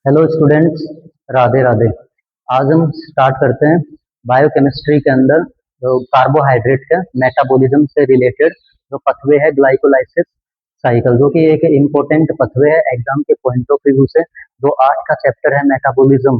Hello students, Radhe Radhe. आज हम start करते हैं बायोकेमिस्ट्री के अंदर जो कार्बोहाइड्रेट के मेटाबॉलिज्म से रिलेटेड जो पथवे है ग्लाइकोलाइसिस साइकिल, जो कि एक इम्पोर्टेंट पथवे है एग्जाम के पॉइंट ऑफ व्यू से। जो आज का चैप्टर है metabolism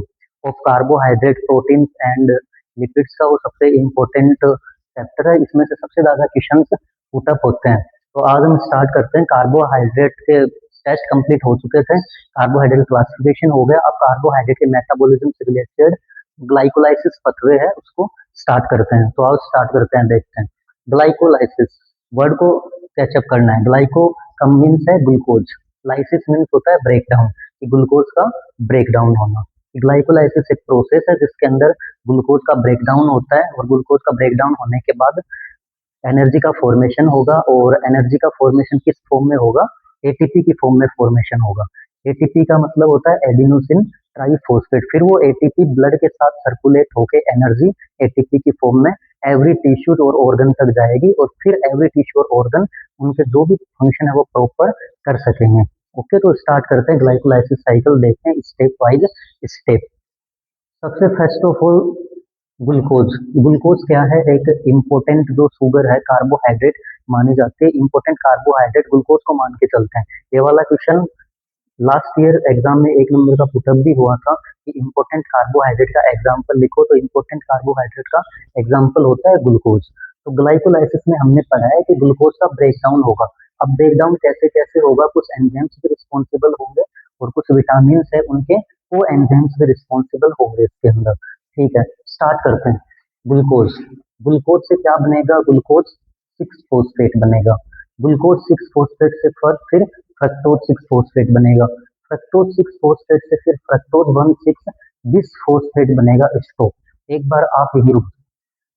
of carbohydrate proteins and lipids का, वो सबसे इम्पोर्टेंट चैप्टर है। इसमें से सबसे ज्यादा क्वेश्चन पुटअप होते हैं। तो आज हम स्टार्ट करते हैं। कार्बोहाइड्रेट के टेस्ट कंप्लीट हो चुके थे, कार्बोहाइड्रेट क्लासिफिकेशन हो गया। अब कार्बोहाइड्रेट के मेटाबॉलिज्म से रिलेटेड ग्लाइकोलाइसिस पथवे है, उसको स्टार्ट करते हैं। तो आओ स्टार्ट करते हैं, देखते हैं। ग्लाइकोलाइसिस वर्ड को कैचअप करना है। ग्लाइको का मीन्स है ग्लूकोज, लाइसिस मीन्स होता है ब्रेक डाउन, ग्लूकोज का ब्रेक डाउन होना। ग्लाइकोलाइसिस एक प्रोसेस है जिसके अंदर ग्लूकोज का ब्रेक डाउन होता है, और ग्लूकोज का ब्रेक डाउन होने के बाद एनर्जी का फॉर्मेशन होगा। और एनर्जी का फॉर्मेशन किस फॉर्म में होगा? एटीपी की फॉर्म में फॉर्मेशन होगा। एटीपी का मतलब होता है एडिनोसिन ट्राइफॉस्फेट। फिर वो एटीपी ब्लड के साथ सर्कुलेट होके एनर्जी एटीपी की फॉर्म में एवरी टिश्यू और ऑर्गन तक जाएगी, और फिर एवरी टिश्यू और ऑर्गन उनके जो भी फंक्शन है वो प्रॉपर कर सकेंगे। ओके, तो स्टार्ट करते हैं ग्लाइकोलाइसिस साइकिल, देखते हैं स्टेप वाइज स्टेप। सबसे first of all glucose. Glucose क्या है? एक इम्पोर्टेंट जो शुगर है, कार्बोहाइड्रेट माने जाते हैं। इम्पोर्टेंट कार्बोहाइड्रेट ग्लूकोज को मान के चलते हैं। ये वाला क्वेश्चन लास्ट ईयर एग्जाम में 1 नंबर का पुटअप भी हुआ था कि इम्पोर्टेंट कार्बोहाइड्रेट का एग्जाम्पल लिखो। तो इम्पोर्टेंट कार्बोहाइड्रेट का एग्जाम्पल होता है ग्लूकोज। तो ग्लाइकोलाइसिस में हमने पढ़ा है कि ग्लूकोज का ब्रेकडाउन होगा। अब ब्रेकडाउन कैसे कैसे होगा? कुछ एंजाइम्स भी रिस्पॉन्सिबल होंगे, और कुछ विटामिन है उनके वो एंजाइम्स भी रिस्पॉन्सिबल होंगे इसके अंदर। ठीक है, स्टार्ट करते हैं। ग्लूकोज, ग्लूकोज से क्या बनेगा? ग्लूकोज 6 फॉस्फेट बनेगा। ग्लूकोज 6 फॉस्फेट से फिर फ्रक्टोज 6 फॉस्फेट बनेगा। फ्रक्टोज 6 फॉस्फेट से फिर फ्रक्टोज 1,6 बिसफॉस्फेट बनेगा। स्टॉप। एक बार आप यही रुक,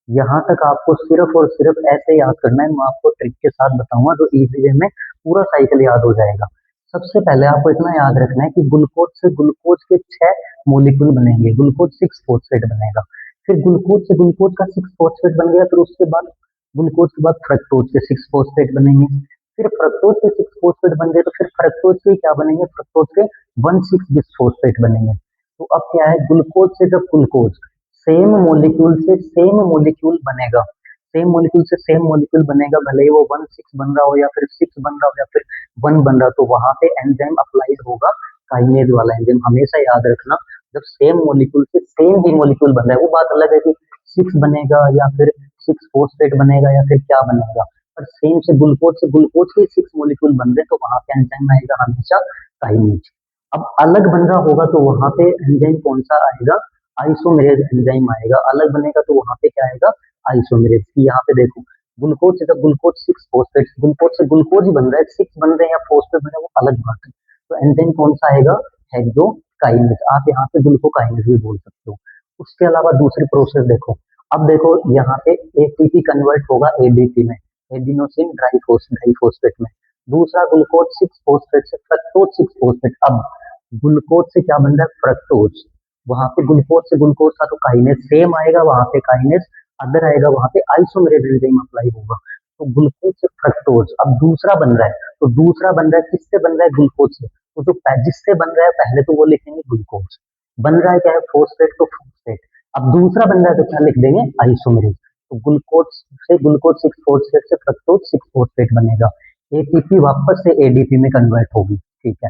यहाँ तक आपको सिर्फ और सिर्फ ऐसे याद करना है। मैं आपको ट्रिक के साथ बताऊंगा जो इजी वे में पूरा साइकिल याद हो जाएगा। सबसे पहले आपको इतना याद रखना है कि ग्लूकोज से ग्लूकोज के 6 मॉलिक्यूल बनेंगे। ग्लूकोज 6 फॉस्फेट बनेगा। फिर ग्लूकोज से ग्लूकोज का 6 फॉस्फेट बन गया। फिर उसके बाद ग्लूकोज के बाद फ्रक्टोज के 6 फॉस्फेट बनेंगे। फिर फ्रक्टोज के 6 फॉस्फेट बन गए तो फिर फ्रक्टोज के क्या बनेंगे? फ्रक्टोज के 1,6 बिसफॉस्फेट बनेंगे। तो अब क्या है? ग्लूकोज से जब ग्लूकोज सेम मॉलिक्यूल से सेम मॉलिक्यूल बनेगा, सेम मॉलिक्यूल से सेम मॉलिक्यूल बनेगा, भले ही वो 1,6 बन रहा हो या फिर 6 बन रहा हो या फिर 1 बन रहा हो, तो वहां पे एंजाइम अप्लाइड होगा, काइनेज वाला एंजाइम। हमेशा याद रखना, जब सेम मॉलिक्यूल से सेम ही मॉलिक्यूल बन रहा है, वो बात अलग है कि 6 बनेगा या फिर 6 फॉस्फेट बनेगा या फिर क्या बनेगा, पर सेम से ग्लूकोज के 6 मॉलिक्यूल बन रहे, तो वहां पे एंजाइम आएगा हमेशा काइनेज। अब अलग बन रहा होगा तो वहां पे एंजाइम कौन सा आएगा? आइसोमेरेज एंजाइम आएगा। अलग बनेगा तो वहां पे क्या आएगा? आइसोमेरेज। यहाँ पे देखो, ग्लूकोज से जब ग्लूकोज 6 फॉस्फेट, ग्लूकोज से ग्लूकोज ही बन रहा है, 6 बन रहे हैं या फॉस्फेट बन रहे हैं वो अलग बात है। तो एंजाइम कौन सा आएगा? हेक्सोकाइनेज। आप यहाँ पे ग्लूकोकाइनेज भी बोल सकते हो। उसके अलावा दूसरी प्रोसेस देखो। अब देखो यहाँ पे एटीपी कन्वर्ट होगा एडीपी में, एडिनोसिन डाइफॉस्फेट में। दूसरा ग्लूकोज 6 फॉस्फेट से फ्रक्टोज 6 फॉस्फेट। अब ग्लूकोज से क्या बन रहा है? फ्रक्टोज। वहां पे ग्लूकोज से ग्लूकोज था तो काइनेज सेम आएगा, वहां पे काइनेज अदर आएगा, वहां पे आइसोमेरेज एंजाइम अप्लाई होगा। तो ग्लूकोज से फ्रक्टोज अब दूसरा बन रहा है। तो दूसरा बन रहा है किससे बन रहा है? ग्लूकोज से। तो जो जिससे बन रहा है पहले तो वो लिखेंगे ग्लूकोज। बन रहा है क्या है? फॉस्फेट, तो फॉस्फेट। अब दूसरा बन रहा है तो क्या लिख देंगे? आइसोमेरेज। तो ग्लूकोज से ग्लूकोज 6 फॉस्फेट से फ्रक्टोज 6 फॉस्फेट बनेगा। एटीपी वापस से एडीपी में कन्वर्ट होगी। ठीक है,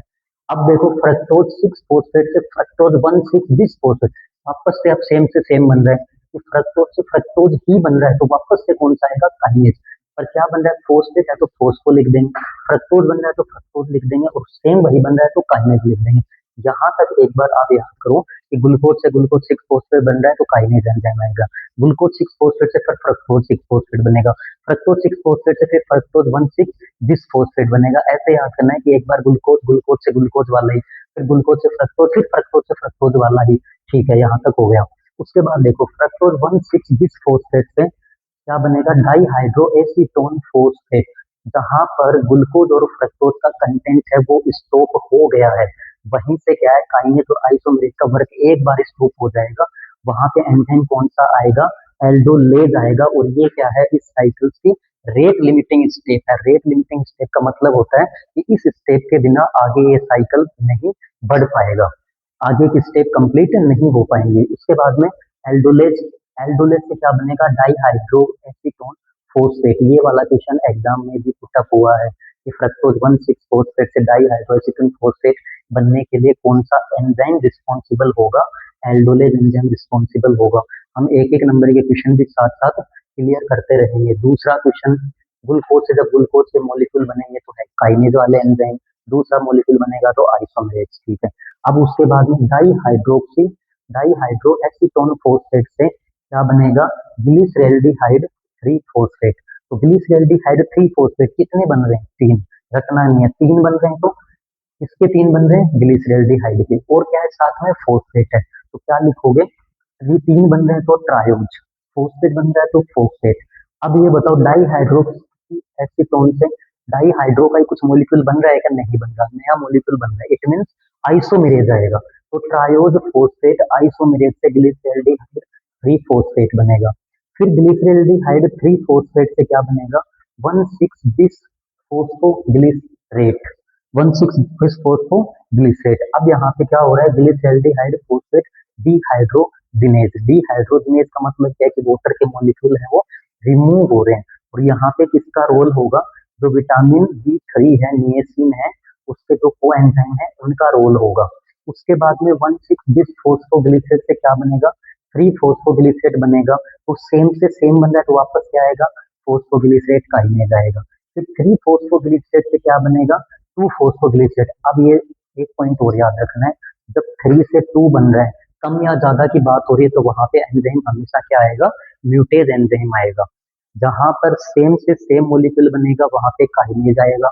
अब देखो फ्रक्टोज 6 फॉस्फेट से फ्रक्टोज 1,6 बिसफॉस्फेट, वापस से अब सेम से सेम बन रहा है कि फ्रक्टोज से फ्रक्टोज ही बन रहा है, तो वापस से कौन सा आएगा? काइनेज। पर क्या बन रहा है? फॉस्फेट है तो फॉस्फो लिख देंगे, फ्रक्टोज बन रहा है तो फ्रक्टोज लिख देंगे, और सेम वही बन रहा है तो काइनेज लिख देंगे। यहाँ तक एक बार आप याद करो कि ग्लूकोज से ग्लूकोज 6 फॉस्फेट बन रहा है तो काइनेज एंजाइम आएगा। ग्लूकोज 6 फॉस्फेट से फिर फ्रक्टोज 6 फॉस्फेट बनेगा। फ्रक्टोज 6 फॉस्फेट से फिर फ्रक्टोज 1,6 बिसफॉस्फेट बनेगा। ऐसे याद करना है कि एक बार ग्लूकोज ग्लूकोज से ग्लूकोज वाला ही, फिर ग्लूकोज से फ्रक्टोज, फिर फ्रक्टोज से फ्रक्टोज वाला ही। ठीक है, यहाँ तक हो गया। उसके बाद देखो फ्रक्टोज 1,6 बिसफॉस्फेट से क्या बनेगा? Dihydro acetone phosphate. जहां पर ग्लूकोज और फ्रक्टोज का कंटेंट है वो स्टॉप हो गया है, वहीं से क्या है? काइनेज और आइसोमेरेज का वर्क एक बार स्टॉप हो जाएगा। वहां पे एंजाइम कौन सा आएगा? एल्डोलेज आएगा। और ये क्या है? इस साइकिल की रेट लिमिटिंग स्टेप है। रेट लिमिटिंग स्टेप का मतलब होता है कि इस स्टेप के बिना आगे ये साइकिल नहीं बढ़ पाएगा। आगे की स्टेप कंप्लीट नहीं हो पाएंगे। उसके बाद में एल्डोलेज, एल्डोलेज से क्या बनेगा, डाईहाइड्रो एसीटोन फोस्फेट। ये वाला क्वेश्चन एग्जाम में भी पुटअप हुआ है कि फ्रक्टोज 1,6 फोस्फेट से डाईहाइड्रो एसीटोन फोस्फेट बनने के लिए कौन सा एंजाइम रिस्पॉन्सिबल होगा, एल्डोलेज एंजाइम रिस्पॉन्सिबल होगा। हम एक एक नंबर के क्वेश्चन भी साथ साथ क्लियर करते रहेंगे। दूसरा क्वेश्चन, ग्लूकोज से जब ग्लूकोज के मॉलिक्यूल बनेंगे तो है काइनेज वाले एंजाइम, दूसरा मॉलिक्यूल बनेगा तो आइसोमरेज, ठीक है। अब उसके बाद में डाईहाइड्रोक्सी डाईहाइड्रो एसीटोन फोस्फेट से क्या बनेगा, ग्लिसरेल्डिहाइड 3 फोस्फेट। तो ग्लिसरेल्डिहाइड 3 फोस्फेट कितने बन रहे हैं, 3, रखना नहीं है, 3 बन रहे हैं। तो किसके 3 बन रहे हैं, ग्लिसरेल्डिहाइड के, और क्या है साथ में फोस्फेट है, तो क्या लिखोगे, ये 3 बन रहे हैं तो ट्रायोज, फोस्फेट बन रहा है तो फोस्फेट। अब ये बताओ डाईहाइड्रो एसीटोन से डाईहाइड्रो का ही कुछ मॉलिक्यूल बन रहा है क्या, नहीं बन रहा, नया मॉलिक्यूल बन रहा है, इट मीन आइसोमेरेज आएगा। तो ट्रायोज फोस्फेट आइसोमेरेज से ग्लिसरेल्डिहाइड 3 फोस्फेट बनेगा। फिर ग्लिसरेल्डिहाइड 3 फोस्फेट से क्या बनेगा, 1,6 बिस फोस्फोग्लिसरेट, 1,6 बिस फोस्फोग्लिसरेट। अब यहाँ पे क्या हो रहा है, ग्लिसरेल्डिहाइड फोस्फेट डिहाइड्रोजिनेज, डिहाइड्रोजिनेज का मतलब क्या है कि वाटर के मॉलिक्यूल है वो रिमूव हो रहे हैं। और यहाँ पे किसका रोल होगा, जो विटामिन B3 है, निएसिन है, उसके जो को एंजाइम है उनका रोल होगा। उसके बाद में 1,6 बिस फोस्फोग्लिसरेट से क्या बनेगा, 3 फोस्फोग्लिसरेट बनेगा। तो सेम से सेम बन रहा है तो वापस क्या आएगा, फोस्फोग्लिसरेट काइनेज आएगा। फिर 3 फोस्फोग्लिसरेट से क्या बनेगा, 2 फोस्फोग्लिसरेट। अब ये एक पॉइंट और याद रखना है, जब 3 से 2 बन रहा है, कम या ज्यादा की बात हो रही है, तो वहां पे एंजाइम हमेशा क्या आएगा, म्यूटेज एंजाइम आएगा। जहां पर सेम से सेम मॉलिक्यूल बनेगा वहां पे काइनेज आएगा,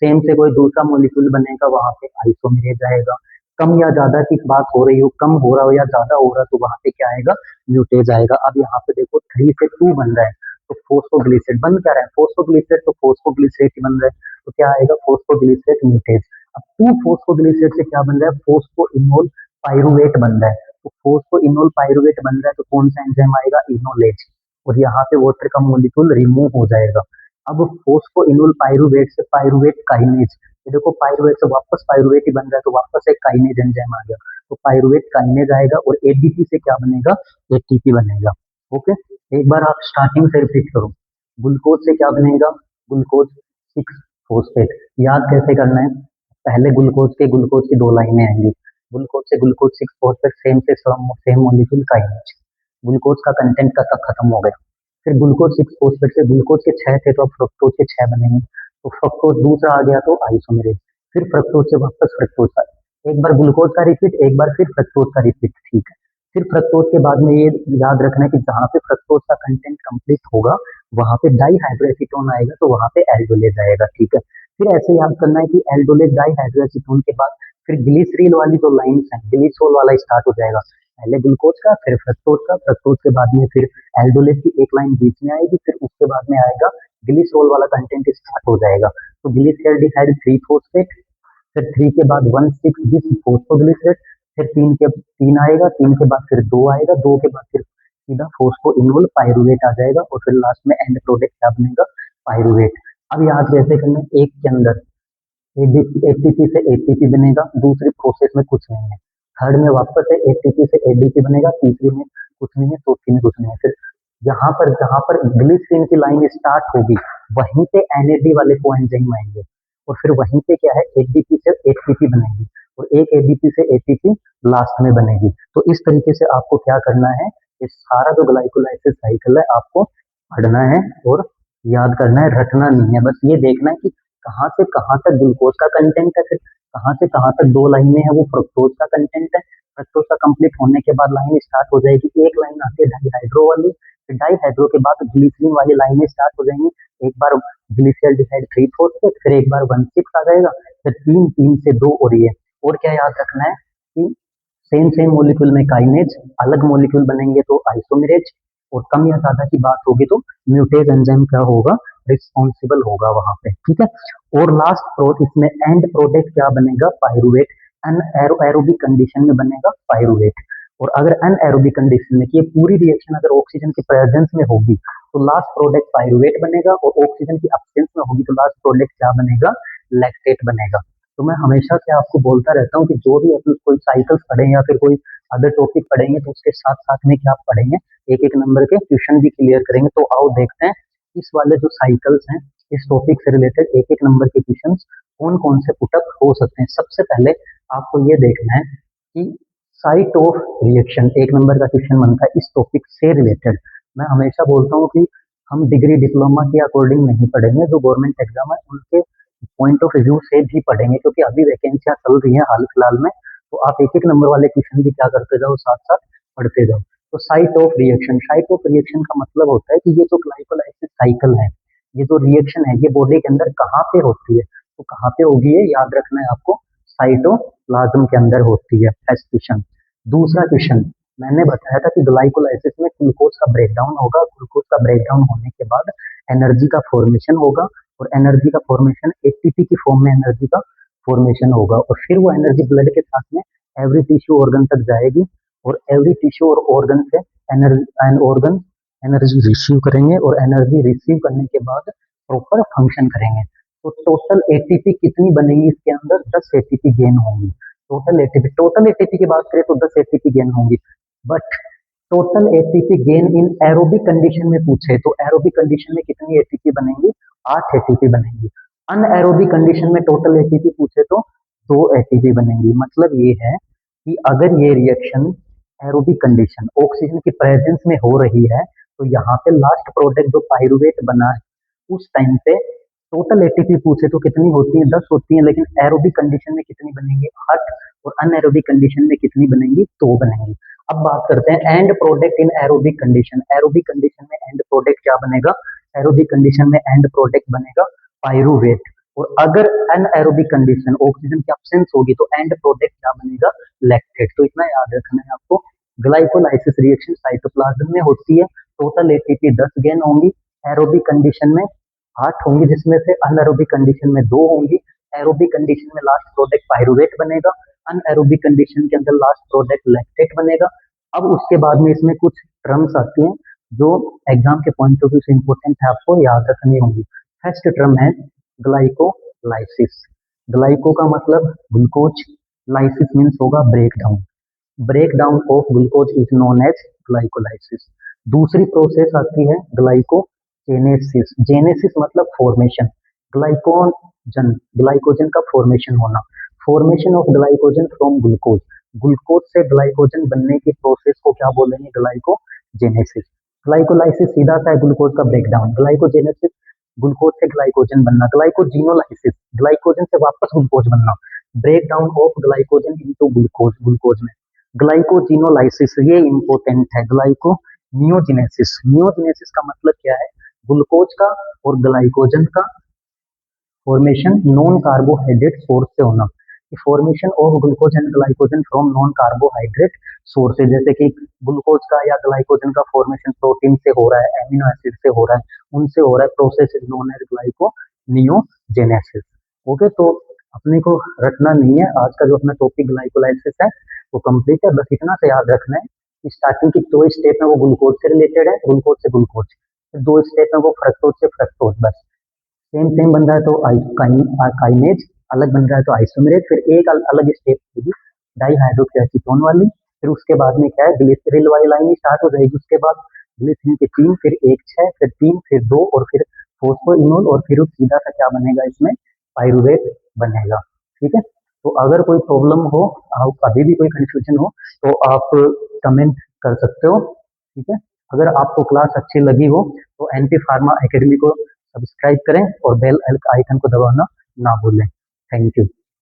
सेम से कोई दूसरा मॉलिक्यूल बनेगा वहां पे आइसोमेरेज आएगा। कम या ज्यादा की बात हो रही हो, कम हो रहा हो या ज्यादा हो रहा है, तो वहां पे क्या आएगा, म्यूटेज आएगा। अब यहाँ पे देखो 3 से 2 बन रहा है तो फोस्फोग्लिसरेट बन क्या रहा है, फोस्फोग्लिसरेट, तो फोस्फोग्लिसरेट ही बन रहा है, तो क्या आएगा, फोस्फोग्लिसरेट म्यूटेज। अब 2 फोस्फोग्लिसरेट से क्या बन रहा है, फोस्फोइनोल पाइरुवेट बन रहा है। तो फोस्फोइनोल पाइरुवेट बन रहा है तो कौन सा एंजाइम आएगा, इनोलेज, और यहाँ पे वाटर का मॉलिक्यूल रिमूव हो जाएगा। अब फोस्फोइनोल पाइरुवेट से पाइरुवेट काइनेज, ये देखो पाइरुवेट से वापस पाइरुवेट ही बन रहा है तो वापस एक काइनेज एंजाइम आ गया, तो पाइरुवेट काइनेज आएगा। और एडीपी से क्या बनेगा, एटीपी बनेगा। ओके, एक बार आप स्टार्टिंग से रिपीट करो, ग्लूकोज से क्या बनेगा, ग्लूकोज 6 फोस्फेट। याद कैसे करना है, पहले ग्लूकोज की 2 लाइनें आएंगी, ग्लूकोज से ग्लूकोज 6 फोस्फेट, सेम से सेम मॉलिक्यूल काइनेज, ग्लूकोज का कंटेंट का तक खत्म हो गया। फिर ग्लूकोज 6 फोस्फेट से ग्लूकोज के 6 थे तो अब फ्रक्टोज के 6 बनेंगे, तो फ्रक्टोज दूसरा आ गया तो आइसोमेरेज। फिर फ्रक्टोज से वापस फ्रक्टोज का, एक बार ग्लूकोज का रिपीट, एक बार फिर फ्रक्टोज का रिपीट, ठीक है। फिर फ्रक्टोज के बाद में ये याद रखना है कि जहाँ पे फ्रक्टोज का कंटेंट कंप्लीट होगा वहां पे डाईहाइड्रोएसीटोन आएगा तो वहां पे एल्डोलेज आएगा, ठीक है। फिर ऐसे याद करना है कि एल्डोलेज डाईहाइड्रोएसीटोन के बाद फिर ग्लिसरीन वाली जो लाइन्स है, ग्लिसरॉल वाला स्टार्ट हो जाएगा, पहले ग्लूकोज का फिर फ्रक्टोज का, फ्रक्टोज के बाद में फिर एल्डोलेज की एक लाइन बीच में आएगी, फिर उसके बाद में आएगा ग्लिसरॉल वाला कंटेंट स्टार्ट हो जाएगा। तो ग्लिसरॉल्डिहाइड 3 फोस्फेट, फिर 3 के बाद 1,6 बिस फोस्फोग्लिसरेट, फिर 3 आएगा, 3 के बाद फिर 2 आएगा, 2 के बाद फिर सीधा फोस्फोइनोल पाइरुवेट आ जाएगा, और फिर लास्ट में एंड प्रोडक्ट क्या बनेगा, पाइरुवेट। अब याद कैसे करना है, एक के अंदर एटीपी से एटीपी बनेगा, दूसरी प्रोसेस में कुछ नहीं है, थर्ड में वापस से एटीपी से एडीपी बनेगा, तीसरी में कुछ नहीं है, चौथी में कुछ नहीं है। फिर जहां पर ग्लिसरीन की लाइन स्टार्ट होगी वहीं पे एनएडी वाले कोएंजाइम आएंगे, और फिर वहीं पे क्या है, एडीपी से एटीपी बनेगी, और एक एडीपी से एटीपी लास्ट में बनेगी। तो इस तरीके से आपको क्या करना है, ये सारा जो ग्लाइकोलाइसिस साइकिल है आपको पढ़ना है और याद करना है, रटना नहीं है। बस ये देखना है कि कहाँ से कहाँ तक ग्लूकोज का कंटेंट है, फिर कहाँ से कहाँ तक 2 लाइनें हैं वो फ्रक्टोज का कंटेंट है। फ्रक्टोज का कंप्लीट होने के बाद लाइन स्टार्ट हो जाएगी, एक लाइन आती है डाईहाइड्रो वाली, फिर डाईहाइड्रो के बाद ग्लिसरीन वाली लाइनें स्टार्ट हो जाएंगी। एक बार ग्लिसरॉल्डिहाइड 3 फोस्फेट, फिर एक बार 1,6 आ जाएगा, फिर 3 से 2 और ये। और क्या याद रखना है कि सेम सेम मॉलिक्यूल में काइनेज, अलग मॉलिक्यूल बनेंगे तो आइसोमेरेज, और कम या ज्यादा की बात होगी तो म्यूटेज एंजाइम क्या होगा, रिस्पॉन्सिबल होगा वहां पे, ठीक है। और लास्ट इसमें एंड प्रोडक्ट क्या बनेगा, पाइरुवेट, एरोबिक कंडीशन में बनेगा पाइरुवेट। और अगर एनएरोबिक कंडीशन में कि ये पूरी रिएक्शन अगर ऑक्सीजन की प्रेजेंस में होगी तो लास्ट प्रोडक्ट पाइरुवेट बनेगा, और ऑक्सीजन की एब्सेंस में होगी तो लास्ट प्रोडक्ट क्या बनेगा, लैक्टेट बनेगा। तो मैं हमेशा से आपको बोलता रहता हूँ कि जो भी अपन कोई साइकिल्स पढ़ें या फिर कोई अदर टॉपिक पढ़ेंगे तो उसके साथ साथ में क्या पढ़ेंगे, एक एक नंबर के क्वेश्चन भी क्लियर करेंगे। तो आओ देखते हैं इस वाले जो साइकिल्स हैं इस टॉपिक से रिलेटेड एक एक नंबर के क्वेश्चन कौन कौन से पुटअप हो सकते हैं। सबसे पहले आपको ये देखना है कि साइट ऑफ रिएक्शन, एक नंबर का क्वेश्चन बनता है इस टॉपिक से रिलेटेड। मैं हमेशा बोलता हूँ कि हम डिग्री डिप्लोमा के अकॉर्डिंग नहीं पढ़ेंगे, जो गवर्नमेंट एग्जाम है उनके पॉइंट ऑफ व्यू से भी पढ़ेंगे, क्योंकि अभी वैकेंसियां चल रही हैं हाल फिलहाल में। तो आप एक एक नंबर वाले क्वेश्चन भी क्या करते जाओ, साथ साथ पढ़ते जाओ। तो site of reaction, site of reaction का मतलब होता है कि ये जो ग्लाइकोलाइसिस साइकिल है, ये जो रिएक्शन है, ये बॉडी के अंदर कहाँ पे होती है, तो कहाँ पे होगी ये याद रखना है आपको, साइटोप्लाज्म के अंदर होती है। First question. दूसरा क्वेश्चन, मैंने बताया था कि ग्लाइकोलाइसिस में ग्लूकोज का ब्रेकडाउन होगा, ग्लूकोज का ब्रेकडाउन होने के बाद एनर्जी का फॉर्मेशन होगा, और एनर्जी का फॉर्मेशन एटीपी की फॉर्म में एनर्जी का फॉर्मेशन होगा, और फिर वो एनर्जी ब्लड के साथ में एवरी टिश्यू ऑर्गन तक जाएगी, और एवरी टिश्यू और ऑर्गन से एनर्जी ऑर्गन एनर्जी रिसीव करेंगे, और एनर्जी रिसीव करने के बाद प्रॉपर फंक्शन करेंगे। तो टोटल एटीपी कितनी बनेगी इसके अंदर, 10 एटीपी गेन होंगी। टोटल एटीपी की बात करें तो 10 एटीपी गेन होंगी। But total ATP gain in aerobic condition में पूछे तो एरोबिक कंडीशन में कितनी एटीपी बनेंगी, 8 एटीपी बनेंगी। अनएरोबिक कंडीशन में टोटल एटीपी पूछे तो 2 एटीपी बनेंगी। मतलब ये है कि अगर ये रिएक्शन एरोबिक कंडीशन ऑक्सीजन की प्रेजेंस में हो रही है तो यहाँ पे लास्ट प्रोडक्ट जो पाइरुवेट बना है उस टाइम पे टोटल एटीपी पूछे तो कितनी होती है, 10 होती है, लेकिन एरोबिक कंडीशन में कितनी बनेंगी, 8, और अनएरोबिक कंडीशन में कितनी बनेंगी, 2 बनेंगी। अब बात करते हैं and product in aerobic condition. Aerobic condition में एंड प्रोडक्ट क्या बनेगा, एरोबिक कंडीशन में एंड प्रोडक्ट बनेगा पाइरुवेट, और अगर अनएरोबिक कंडीशन ऑक्सीजन की एब्सेंस होगी तो एंड प्रोडक्ट क्या बनेगा, लैक्टेट। तो इतना याद रखना है आपको। ग्लाइकोलाइसिस रिएक्शन साइटोप्लाज्म में होती है, टोटल एटीपी 10 गेन होंगी, एरोबिक कंडीशन में 8 होंगी, जिसमें से अनएरोबिक कंडीशन में 2 होंगी, एरोबिक कंडीशन में लास्ट प्रोडक्ट पाइरुवेट बनेगा, अनएरोबिक कंडीशन के अंदर लास्ट प्रोडक्ट लैक्टेट बनेगा। अब उसके बाद में इसमें कुछ टर्म्स आती हैं जो एग्जाम के पॉइंट ऑफ व्यू से इंपॉर्टेंट है, आपको याद रखनी होंगी। फर्स्ट टर्म है ग्लाइकोलाइसिस। ग्लाइको का मतलब ग्लूकोज, लाइसिस मीन्स होगा breakdown, breakdown of glucose is known as glycolysis. दूसरी प्रोसेस आती है ग्लाइकोजेनेसिस। जेनेसिस मतलब फॉर्मेशन, ग्लाइकोजन, ग्लाइकोजन का फॉर्मेशन होना, formation of glycogen from glucose, glucose से ग्लाइकोजन बनने की प्रोसेस को क्या बोलेंगे, ग्लाइकोजेनेसिस। ग्लाइकोलाइसिस सीधा सा है ग्लूकोज का ब्रेकडाउन, ग्लाइकोजेनेसिस ग्लूकोज से ग्लाइकोजन बनना, ग्लाइकोजिनोलाइसिस ग्लाइकोजन से वापस ग्लूकोज बनना, breakdown of glycogen into glucose, glucose में। ग्लाइकोजिनोलाइसिस ये इंपॉर्टेंट है। ग्लाइको नियोजिनेसिस, नियोजिनेसिस का मतलब क्या है, ग्लूकोज का और ग्लाइकोजन का फॉर्मेशन नॉन कार्बोहाइड्रेट सोर्स से होना। Formation of glucose and glycogen from non carbohydrate sources, जैसे कि ग्लूकोज का या ग्लाइकोजन का फॉर्मेशन प्रोटीन से हो रहा है, एमिनो एसिड से हो रहा है, उनसे हो रहा है, process is known as gluconeogenesis. Okay, तो अपने को रटना नहीं है, आज का जो अपना टॉपिक ग्लाइकोलाइसिस है वो कंप्लीट है। बस इतना से याद रखना है कि स्टार्टिंग की 2 स्टेप है वो ग्लूकोज से रिलेटेड है, ग्लूकोज से ग्लूकोज, 2 स्टेप है वो फ्रक्टोज से फ्रक्टोज, बस सेम सेम बन रहा है तो काइनेज, अलग बन रहा है तो आइसोमेरेज, फिर एक अलग स्टेप होगी डाइहाइड्रोक्सीटोन वाली, फिर उसके बाद में क्या है ग्लिसरॉल वाली लाइन स्टार्ट हो जाएगी, उसके बाद ग्लिसरीन के 3, फिर 1 6, फिर 3, फिर 2, और फिर फॉस्फोइनोल, और फिर सीधा सा क्या बनेगा इसमें, पाइरुवेट बनेगा। ठीक है, तो अगर कोई प्रॉब्लम हो, आप अभी भी कोई कंफ्यूजन हो तो आप कमेंट कर सकते हो। ठीक है, अगर आपको क्लास अच्छी लगी हो तो एनपी फार्मा एकेडमी को सब्सक्राइब करें और बेल आइकन को दबाना ना भूलें। Thank you.